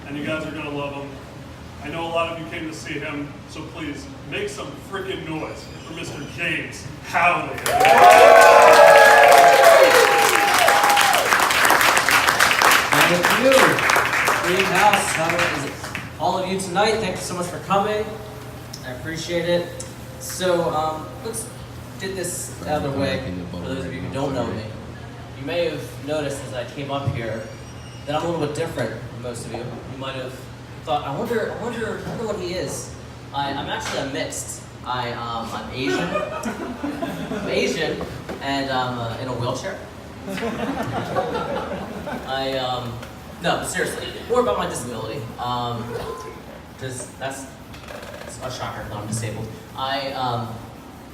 and you guys are gonna love him. I know a lot of you came to see him, so please make some freaking noise for Mr. James Howley. Thank you, Treehouse. All of you tonight, thank you so much for coming. I appreciate it. So let's get this out of the way for those of you who don't know me. You may have noticed as I came up here that I'm a little bit different from most of you. You might have thought, I wonder what he is. I'm actually a mixed. I'm Asian. I'm Asian, and I'm in a wheelchair. No, but seriously, more about my disability. Because that's a shocker that I'm disabled. I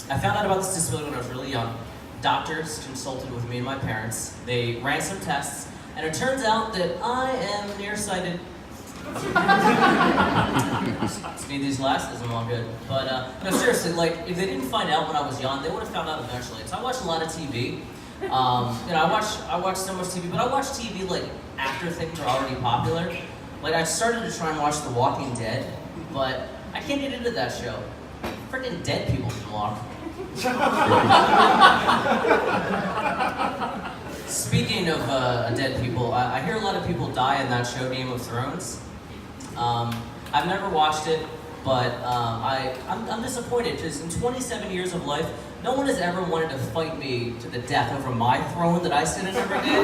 found out about this disability when I was really young. Doctors consulted with me and my parents. They ran some tests, and it turns out that I am nearsighted. Just need these glasses, I'm all good. But no, seriously, like if they didn't find out when I was young, they would have found out eventually. So I watch a lot of TV. I watch so much TV, but I watch TV like after things are already popular. Like I started to try and watch The Walking Dead, but I can't get into that show. Freaking dead people can walk. Speaking of dead people, I hear a lot of people die in that show, Game of Thrones. I've never watched it, but I'm disappointed because in 27 years of life, no one has ever wanted to fight me to the death over my throne that I sit in every day.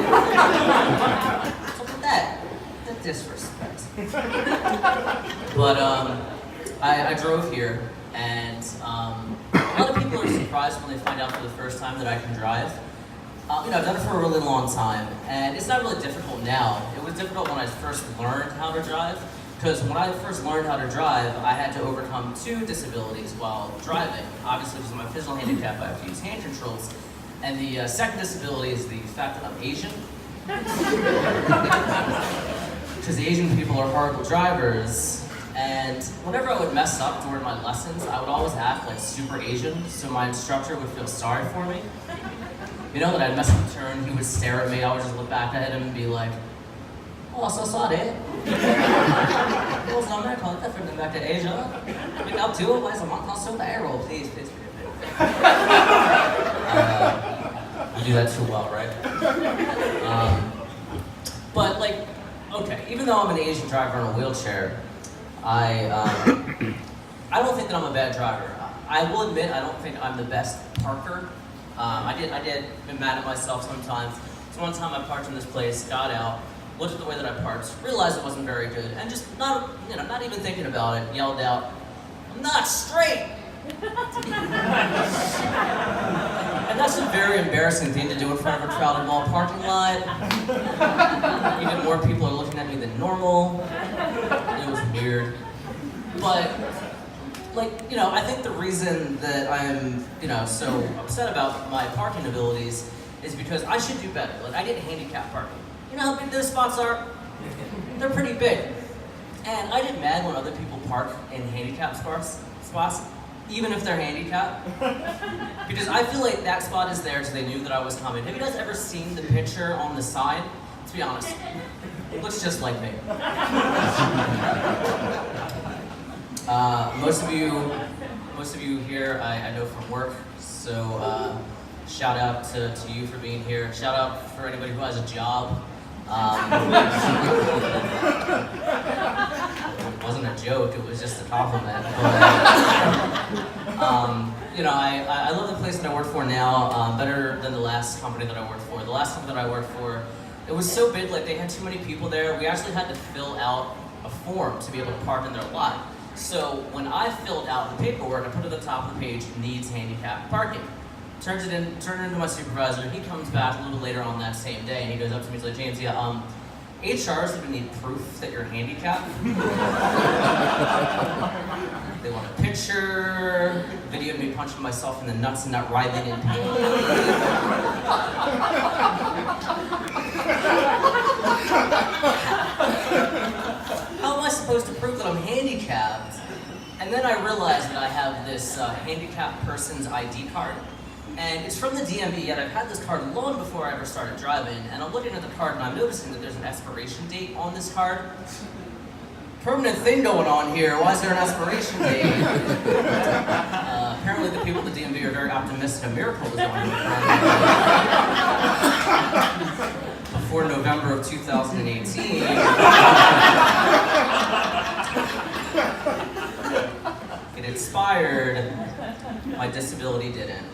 So look at that. That disrespect. But I drove here, and a lot of people are surprised when they find out for the first time that I can drive. I've done it for a really long time, and it's not really difficult now. It was difficult when I first learned how to drive, because when I first learned how to drive, I had to overcome 2 disabilities while driving. Obviously, because of my physical handicap, I have to use hand controls. And the second disability is the fact that I'm Asian. Because Asian people are horrible drivers. And whenever I would mess up during my lessons, I would always act like super Asian, so my instructor would feel sorry for me. You know, that I'd mess up a turn, he would stare at me, I would just look back at him and be like, oh, so sorry. What's number? Call it different back to Asia. Pick up 2 of us a month on super arrow, please. You do that too well, right? But like, okay, even though I'm an Asian driver in a wheelchair, I don't think that I'm a bad driver. I will admit I don't think I'm the best parker. I did been mad at myself sometimes. So one time I parked in this place, got out, looked at the way that I parked, realized it wasn't very good, and just not even thinking about it, yelled out, "I'm not straight!" And that's a very embarrassing thing to do in front of a crowded mall parking lot. Even more people are looking at me than normal. It was weird. But, I think the reason that I'm, so upset about my parking abilities is because I should do better. Like, I get handicap parking. You know how big those spots are? They're pretty big. And I get mad when other people park in handicap spots, even if they're handicapped. Because I feel like that spot is there because they knew that I was coming. Have you guys ever seen the picture on the sign? Let's be honest. It looks just like me. Most of you here I know from work, so shout out to you for being here. Shout out for anybody who has a job. It wasn't a joke, it was just a compliment. But, I love the place that I work for now, better than the last company that I worked for. The last company that I worked for, it was so big, like they had too many people there. We actually had to fill out a form to be able to park in their lot. So when I filled out the paperwork, I put at the top of the page, needs handicap parking. Turned it into my supervisor. He comes back a little later on that same day, and he goes up to me, he's like, James, HR's gonna need proof that you're handicapped. They want a picture, video of me punching myself in the nuts and not writhing in pain. How am I supposed to prove that I'm handicapped? And then I realized that I have this handicapped person's ID card. And it's from the DMV, yet I've had this card long before I ever started driving. And I'm looking at the card and I'm noticing that there's an expiration date on this card. permanent thing going on here. Why is there an aspiration date? Apparently the people at the DMV are very optimistic a miracle is going to occur before November of 2018. It expired. My disability didn't.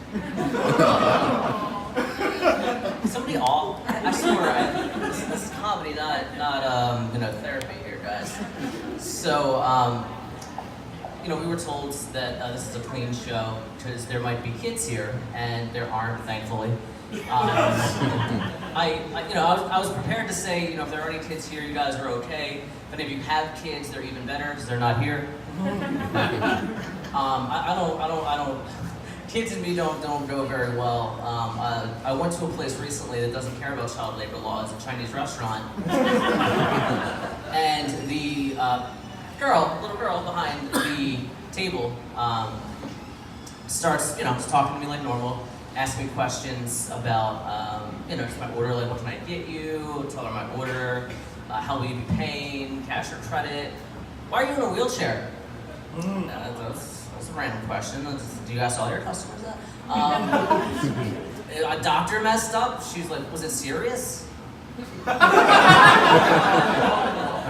Somebody all, I swear, this is comedy, not therapy here, guys. So, we were told that this is a clean show because there might be kids here, and there aren't, thankfully. I was prepared to say, if there are any kids here, you guys are okay. But if you have kids, they're even better because they're not here. I don't. Kids and me don't go very well. I went to a place recently that doesn't care about child labor laws, a Chinese restaurant, and the little girl behind the table, starts, just talking to me like normal, asking me questions about, just my order, like what can I get you? Tell her my order, how will you be paying, cash or credit? Why are you in a wheelchair? That's a random question. Do you ask all your customers that? A doctor messed up. She's like, was it serious? I'm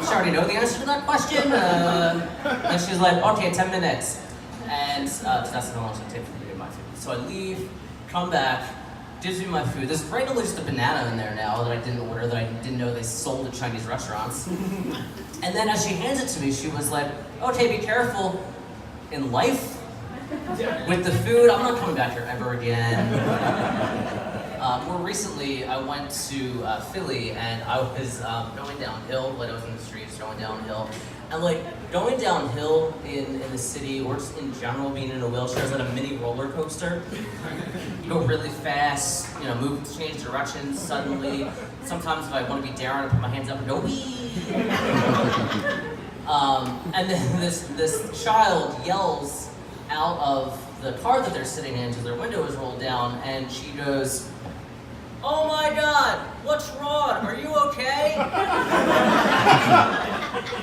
sure I already know the answer to that question. And she's like, okay, 10 minutes. And that's how long it's going to take for me to get my food. So I leave, come back, gives me my food. There's randomly just a banana in there now that I didn't order, that I didn't know they sold at Chinese restaurants. And then as she hands it to me, she was like, okay, be careful in life with the food. I'm not coming back here ever again. More recently, I went to Philly, and I was going downhill, like I was in the streets going downhill. And going downhill in the city, or just in general, being in a wheelchair is like a mini roller coaster. You go really fast, change directions suddenly. Sometimes if I want to be daring, I put my hands up and go, wee! And then this child yells out of the car that they're sitting in because their window is rolled down, and she goes, "Oh my God, what's wrong? Are you okay?"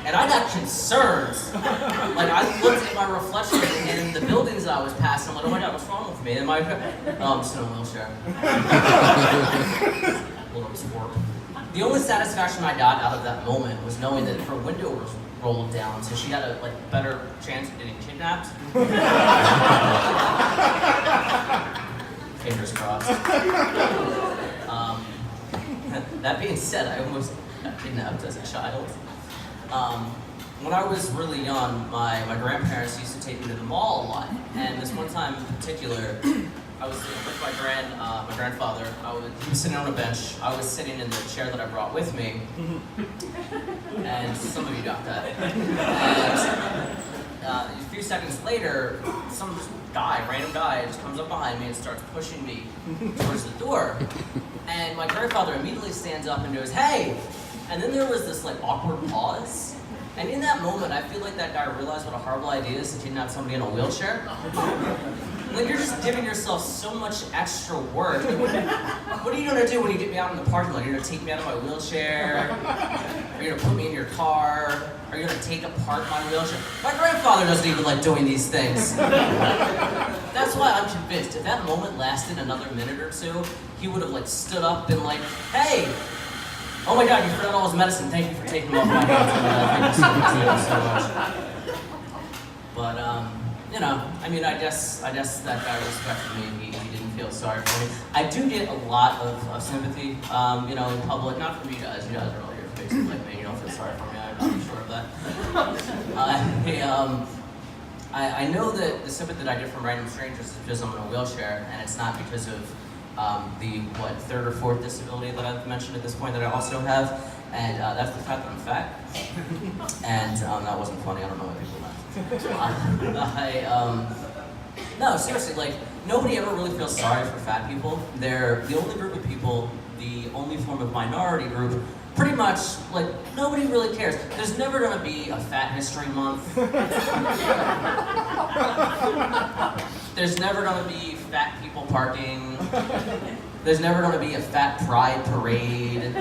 And I got concerned. I looked at my reflection in the buildings that I was passing. I'm like, "Oh my God, what's wrong with me?" And I'm just in a wheelchair. Little twerp. The only satisfaction I got out of that moment was knowing that her window was rolled down, so she had a better chance of getting kidnapped. Fingers crossed. That being said, I almost got kidnapped as a child. When I was really young, my grandparents used to take me to the mall a lot, and this one time in particular, I was with my grandfather. He was sitting on a bench. I was sitting in the chair that I brought with me, and some of you got that. And a few seconds later, some random guy, just comes up behind me and starts pushing me towards the door. And my grandfather immediately stands up and goes, "Hey!" And then there was this awkward pause. And in that moment, I feel like that guy realized what a horrible idea it is to kidnap somebody in a wheelchair. You're just giving yourself so much extra work. What are you gonna do when you get me out in the parking lot? You're gonna take me out of my wheelchair? Are you gonna put me in your car? Are you gonna take apart my wheelchair? My grandfather doesn't even like doing these things. That's why I'm convinced if that moment lasted another minute or two, he would have stood up and "Hey! Oh my God, you forgot all his medicine. Thank you for taking him off my hands. Thank you so much. But I guess that guy respected me. He didn't feel sorry for me. I do get a lot of sympathy, in public. Not from you guys. You guys are all here fixing like me. You don't feel sorry for me. I'm sure of that. I know that the sympathy that I get from random strangers is because I'm in a wheelchair, and it's not because of the third or fourth disability that I've mentioned at this point that I also have, and that's the fact that I'm fat. And that wasn't funny. I don't know why people laughed. No, seriously, nobody ever really feels sorry for fat people. They're the only group of people, the only form of minority group. Pretty much, nobody really cares. There's never gonna be a Fat History Month. There's never gonna be fat people parking. There's never gonna be a fat pride parade.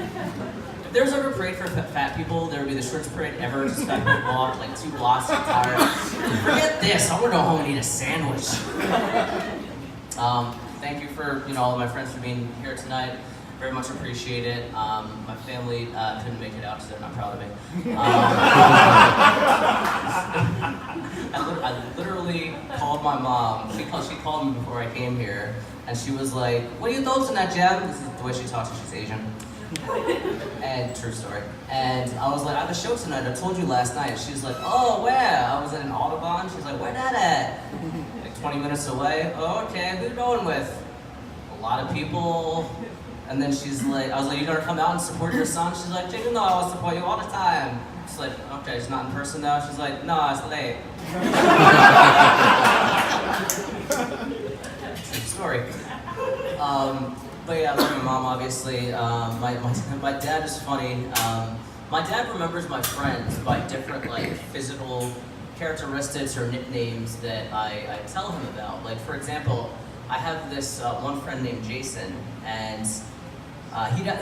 if there's ever a parade for fat people, there would be the shortest parade ever. Just fat people walk like 2 blocks, tired. Forget this. I want to go home and eat a sandwich. Thank you for all of my friends for being here tonight. Very much appreciate it. My family couldn't make it out, so they're not proud of me. I literally called my mom. She called me before I came here, and she was like, "What are your thoughts on that, Jem?" This is the way she talks. She's Asian. And true story. And I was like, "I have a show tonight. I told you last night." She's like, "Oh, where?" I was at an Audubon. She's like, "Where that at?" Like 20 minutes away. "Oh, okay. Who you going with?" "A lot of people." And then she's like, I was like, "You gonna come out and support your son?" She's like, "You know I will support you all the time." She's like, "Okay, he's not in person now." She's like, "No, it's late." True story. But yeah, I love my mom, obviously. My dad is funny. My dad remembers my friends by different physical characteristics or nicknames that I tell him about. Like, for example, I have this one friend named Jason, and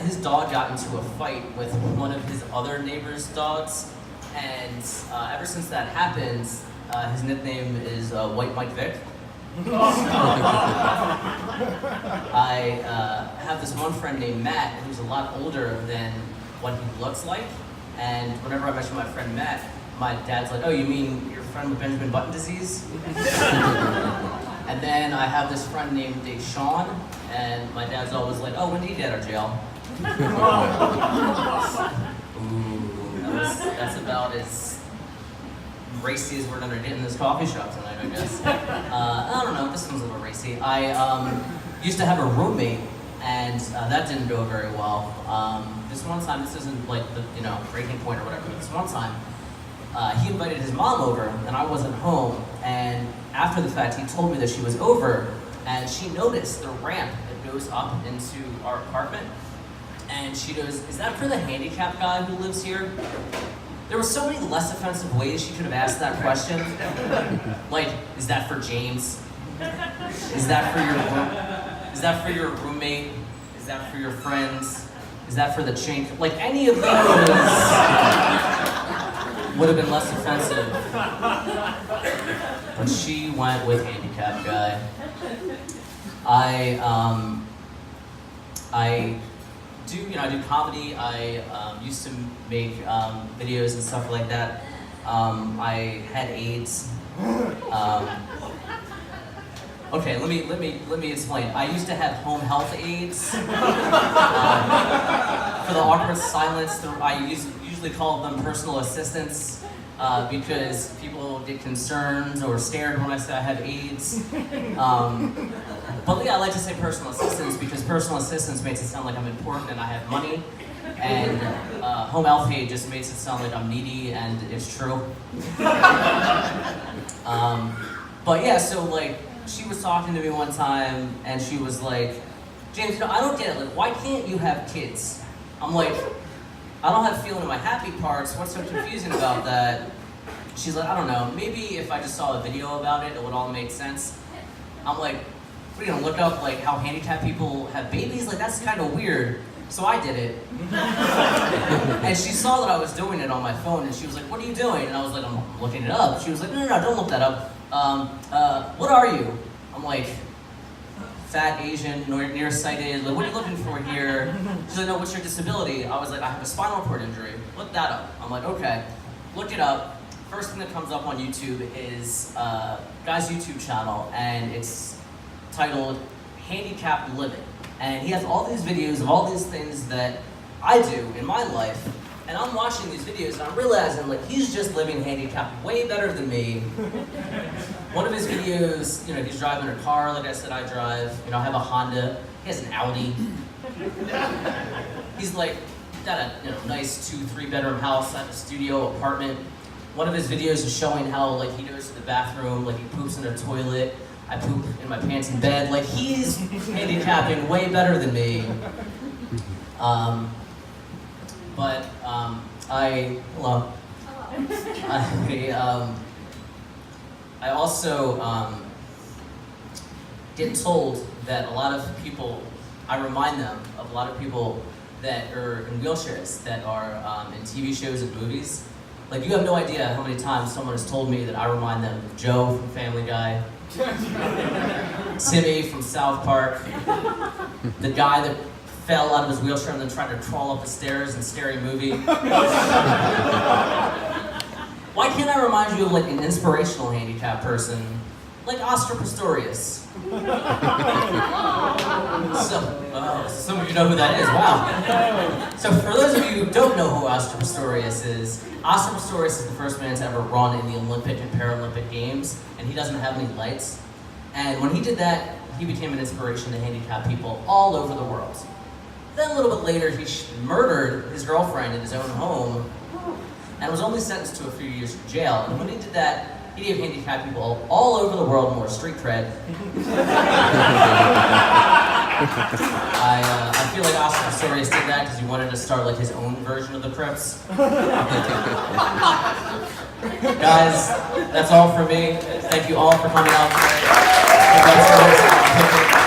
his dog got into a fight with one of his other neighbor's dogs, and ever since that happened, his nickname is White Mike Vick. I have this one friend named Matt who's a lot older than what he looks like, and whenever I mention my friend Matt, my dad's like, "Oh, you mean your friend with Benjamin Button disease?" And then I have this friend named Deshaun, and my dad's always like, "Oh, when did he get out of jail?" Ooh, that's about as racy as we're gonna get in this coffee shop tonight, I guess. I don't know, this one's a little racy. I used to have a roommate, and that didn't go very well. This one time, this isn't like the breaking point or whatever, but this one time, he invited his mom over, and I wasn't home, and after the fact, he told me that she was over, and she noticed the ramp that goes up into our apartment, and she goes, "Is that for the handicapped guy who lives here?" There were so many less offensive ways she could have asked that question. Like, "Is that for James? Is that for your roommate? Is that for your friends? Is that for the chink?" Like, any of those would have been less offensive. But she went with handicapped guy. I do comedy. I used to make videos and stuff like that. I had AIDS. Okay, let me explain. I used to have home health aides. For the awkward silence, I usually call them personal assistants because people get concerned or scared when I say I have AIDS. But yeah, I like to say personal assistants because personal assistants makes it sound like I'm important and I have money, and home health aide just makes it sound like I'm needy, and it's true. But yeah, so she was talking to me one time, and she was like, "James, I don't get it. Like, why can't you have kids?" I'm like, "I don't have feeling in my happy parts. What's so confusing about that?" She's like, "I don't know. Maybe if I just saw a video about it, it would all make sense." I'm like, "What, are you gonna look up how handicapped people have babies? Like, that's kind of weird." So I did it. And she saw that I was doing it on my phone, and she was like, "What are you doing?" And I was like, "I'm looking it up." She was like, No, don't look that up. What are you?" I'm like, "Fat, Asian, nearsighted. Like, what are you looking for here?" She's like, "No, what's your disability?" I was like, "I have a spinal cord injury." "Look that up." I'm like, "Okay." Look it up. First thing that comes up on YouTube is guy's YouTube channel, and it's titled Handicapped Living. And he has all these videos of all these things that I do in my life. And I'm watching these videos and I'm realizing he's just living handicapped way better than me. One of his videos, he's driving a car, like I said, I drive. I have a Honda. He has an Audi. He's got a nice 2-3 bedroom house, I have a studio apartment. One of his videos is showing how he goes to the bathroom, he poops in a toilet. I poop in my pants in bed. He's handicapping way better than me. I also get told that a lot of people, I remind them of a lot of people that are in wheelchairs that are in TV shows and movies. Like, you have no idea how many times someone has told me that I remind them of Joe from Family Guy, Timmy from South Park, the guy that fell out of his wheelchair and then tried to crawl up the stairs in Scary Movie. Why can't I remind you of like an inspirational handicapped person, like Oscar Pistorius? Some of you know who that is, wow. So for those of you who don't know who Oscar Pistorius is the first man to ever run in the Olympic and Paralympic Games, and he doesn't have any lights. And when he did that, he became an inspiration to handicapped people all over the world. Then a little bit later, he murdered his girlfriend in his own home and was only sentenced to a few years in jail. And when he did that, he gave handicapped people all over the world more street cred. I feel like Oscar Pistorius did that because he wanted to start like his own version of the Crips. Guys, that's all for me. Thank you all for coming out today.